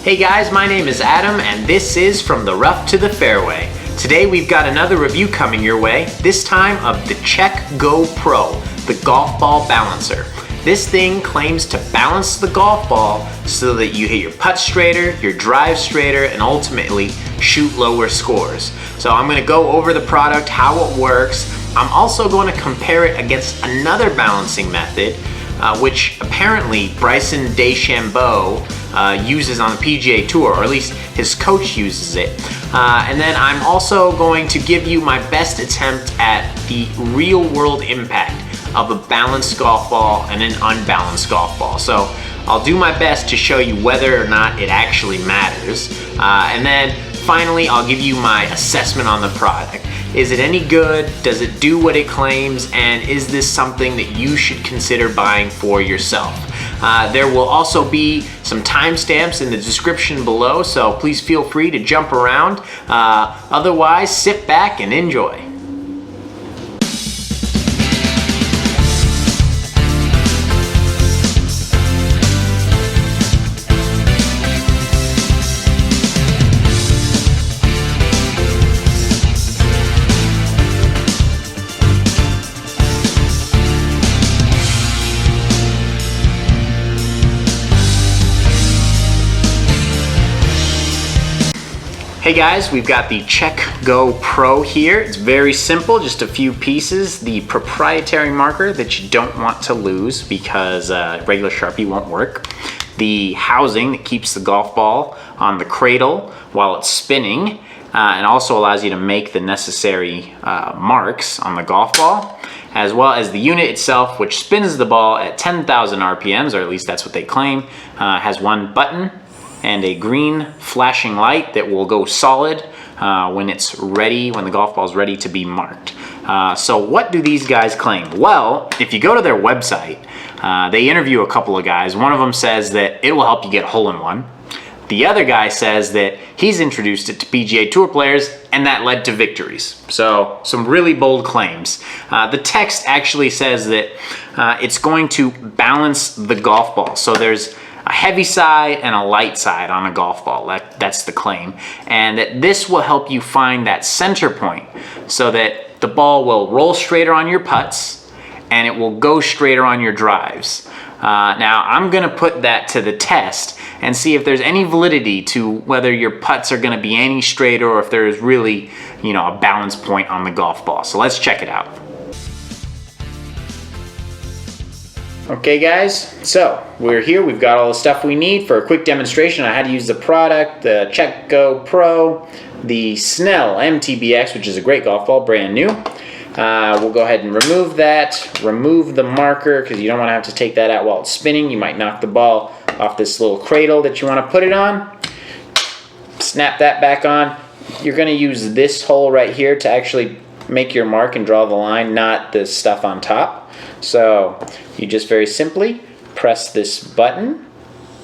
Hey guys, my name is Adam and this is From the Rough to the Fairway. Today we've got another review coming your way, this time of the Check Go Pro, the golf ball balancer. This thing claims to balance the golf ball so that you hit your putt straighter, your drive straighter, and ultimately shoot lower scores. So I'm going to go over the product, how it works. I'm also going to compare it against another balancing method, which apparently Bryson DeChambeau uses on the PGA Tour, or at least his coach uses it. And then I'm also going to give you my best attempt at the real world impact of a balanced golf ball and an unbalanced golf ball. So I'll do my best to show you whether or not it actually matters. And then finally, I'll give you my assessment on the product. Is it any good? Does it do what it claims? And is this something that you should consider buying for yourself? There will also be some timestamps in the description below, so please feel free to jump around. Otherwise, sit back and enjoy. Hey guys, we've got the Check Go Pro here. It's very simple, just a few pieces. The proprietary marker that you don't want to lose because regular Sharpie won't work. The housing that keeps the golf ball on the cradle while it's spinning and also allows you to make the necessary marks on the golf ball, as well as the unit itself, which spins the ball at 10,000 RPMs, or at least that's what they claim. Has one button and a green flashing light that will go solid when it's ready, when the golf ball is ready to be marked. So what do these guys claim? Well, if you go to their website, they interview a couple of guys. One of them says that it will help you get a hole-in-one. The other guy says that he's introduced it to PGA Tour players and that led to victories. So some really bold claims. The text actually says that it's going to balance the golf ball. So there's a heavy side and a light side on a golf ball. That's the claim. And that this will help you find that center point so that the ball will roll straighter on your putts and it will go straighter on your drives. Now I'm gonna put that to the test and see if there's any validity to whether your putts are gonna be any straighter or if there's really, a balance point on the golf ball. So let's check it out. Okay guys, so we're here, we've got all the stuff we need for a quick demonstration on how to use the product, the Check Go Pro, the Snell MTBX, which is a great golf ball, brand new. We'll go ahead and remove that, remove the marker, because you don't want to have to take that out while it's spinning. You might knock the ball off this little cradle that you want to put it on. Snap that back on. You're going to use this hole right here to actually make your mark and draw the line, not the stuff on top. So you just very simply press this button.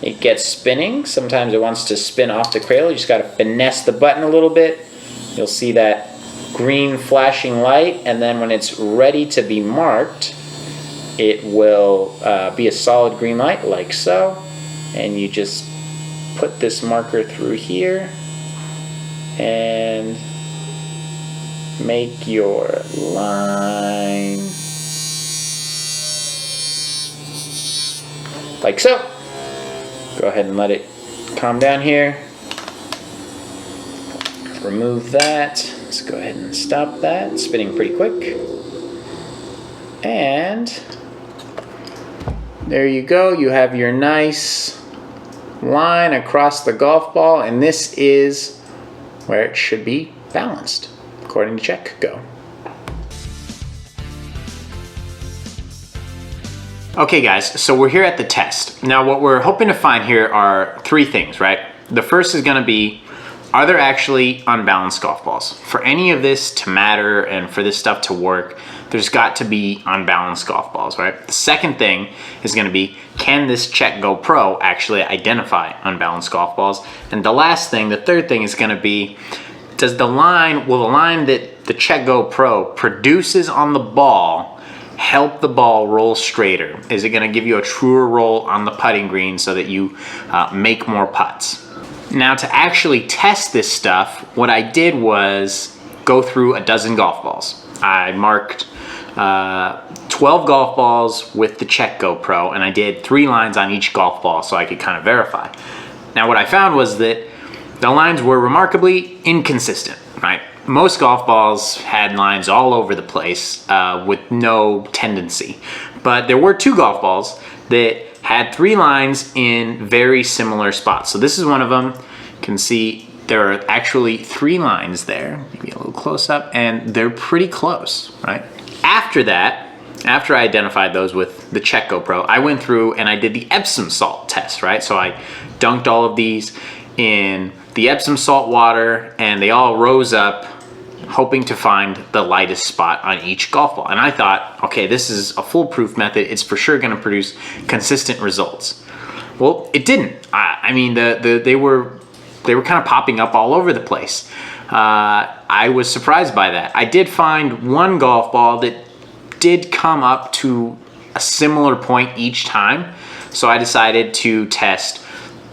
It gets spinning. Sometimes it wants to spin off the cradle. You just got to finesse the button a little bit. You'll see that green flashing light, and then when it's ready to be marked, it will be a solid green light like so. And you just put this marker through here and make your line like so. Go ahead and let it calm down here. Remove that. Let's go ahead and stop that. It's spinning pretty quick. And there you go. You have your nice line across the golf ball, and this is where it should be balanced, according to Check Go. Okay guys, so we're here at the test. Now what we're hoping to find here are three things, right? The first is gonna be, are there actually unbalanced golf balls? For any of this to matter and for this stuff to work, there's got to be unbalanced golf balls, right? The second thing is gonna be, can this Check Go Pro actually identify unbalanced golf balls? And the last thing, the third thing is gonna be, will the line that the Check Go Pro produces on the ball help the ball roll straighter? Is it going to give you a truer roll on the putting green so that you make more putts? Now to actually test this stuff, what I did was go through a dozen golf balls. I marked 12 golf balls with the Check Go Pro, and I did 3 lines on each golf ball so I could kind of verify. Now what I found was that the lines were remarkably inconsistent, right? Most golf balls had lines all over the place with no tendency. But there were 2 golf balls that had 3 lines in very similar spots. So this is one of them. You can see there are actually 3 lines there, maybe a little close up, and they're pretty close, right? After that, after I identified those with the Check Go Pro, I went through and I did the Epsom salt test, right? So I dunked all of these in the Epsom salt water and they all rose up, hoping to find the lightest spot on each golf ball. And I thought, okay, this is a foolproof method. It's for sure gonna produce consistent results. Well, it didn't. I mean, they were kind of popping up all over the place. I was surprised by that. I did find one golf ball that did come up to a similar point each time. So I decided to test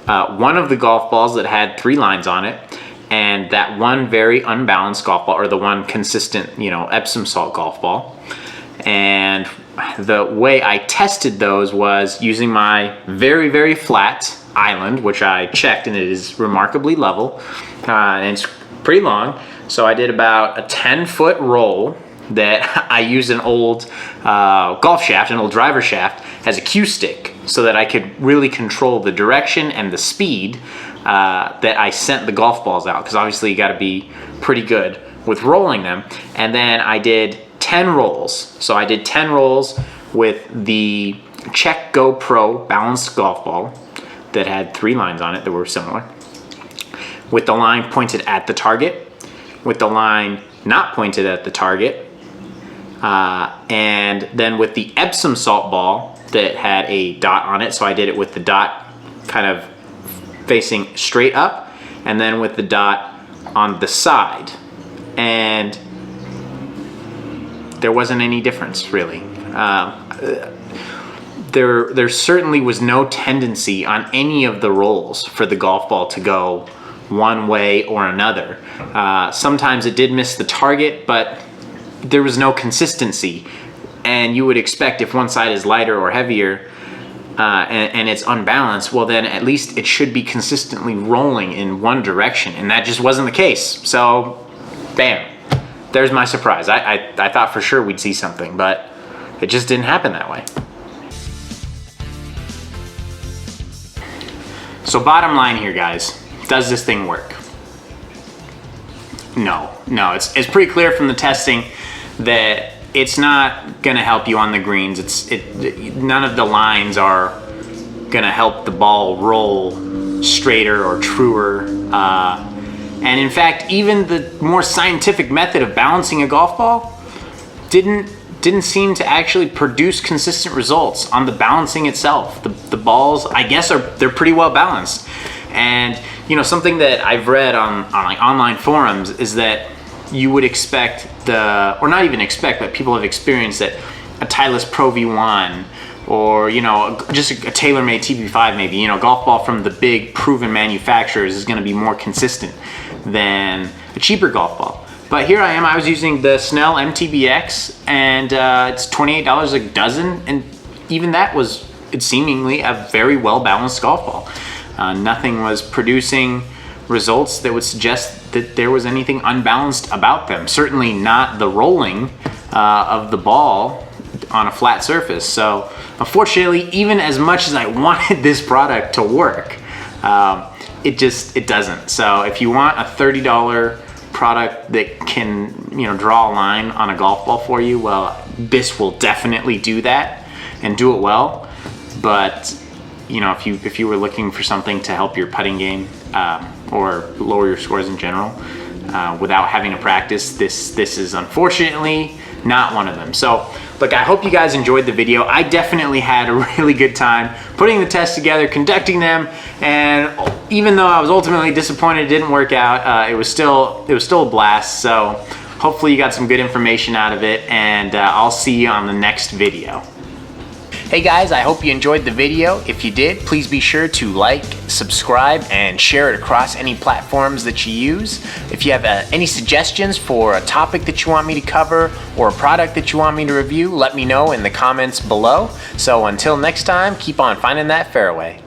one of the golf balls that had 3 lines on it, and that one very unbalanced golf ball, or the one consistent, Epsom salt golf ball. And the way I tested those was using my very, very flat island, which I checked and it is remarkably level, and it's pretty long. So I did about a 10-foot roll that I used an old golf shaft, an old driver shaft, as a cue stick so that I could really control the direction and the speed that I sent the golf balls out, because obviously you got to be pretty good with rolling them. And then I did 10 rolls. So I did 10 rolls with the Check Go Pro balanced golf ball that had 3 lines on it that were similar, with the line pointed at the target, with the line not pointed at the target, and then with the Epsom salt ball that had a dot on it. So I did it with the dot kind of facing straight up, and then with the dot on the side, and there wasn't any difference really. There certainly was no tendency on any of the rolls for the golf ball to go one way or another. Sometimes it did miss the target, but there was no consistency. And you would expect if one side is lighter or heavier and it's unbalanced, well then at least it should be consistently rolling in one direction, and that just wasn't the case. So bam, there's my surprise. I thought for sure we'd see something, but it just didn't happen that way. So bottom line here, guys, does this thing work? No, it's pretty clear from the testing that it's not gonna help you on the greens. None of the lines are gonna help the ball roll straighter or truer. And in fact, even the more scientific method of balancing a golf ball didn't seem to actually produce consistent results on the balancing itself. The balls, I guess, they're pretty well balanced. And something that I've read on like online forums is that you would expect or not even expect, but people have experienced that a Titleist Pro V1 or just a TaylorMade TP5 maybe, golf ball from the big proven manufacturers is going to be more consistent than a cheaper golf ball. But here I was using the Snell MTBX, and it's $28 a dozen, and even that was seemingly a very well balanced golf ball. Nothing was producing results that would suggest that there was anything unbalanced about them. Certainly not the rolling of the ball on a flat surface. So unfortunately, even as much as I wanted this product to work, it doesn't. So if you want a $30 product that can draw a line on a golf ball for you, well, this will definitely do that and do it well. But if you were looking for something to help your putting game or lower your scores in general without having to practice, this is unfortunately not one of them. So look, I hope you guys enjoyed the video. I definitely had a really good time putting the tests together, conducting them, and even though I was ultimately disappointed it didn't work out, it was still a blast. So hopefully you got some good information out of it, and I'll see you on the next video. Hey guys, I hope you enjoyed the video. If you did, please be sure to like, subscribe, and share it across any platforms that you use. If you have any suggestions for a topic that you want me to cover or a product that you want me to review, let me know in the comments below. So until next time, keep on finding that fairway.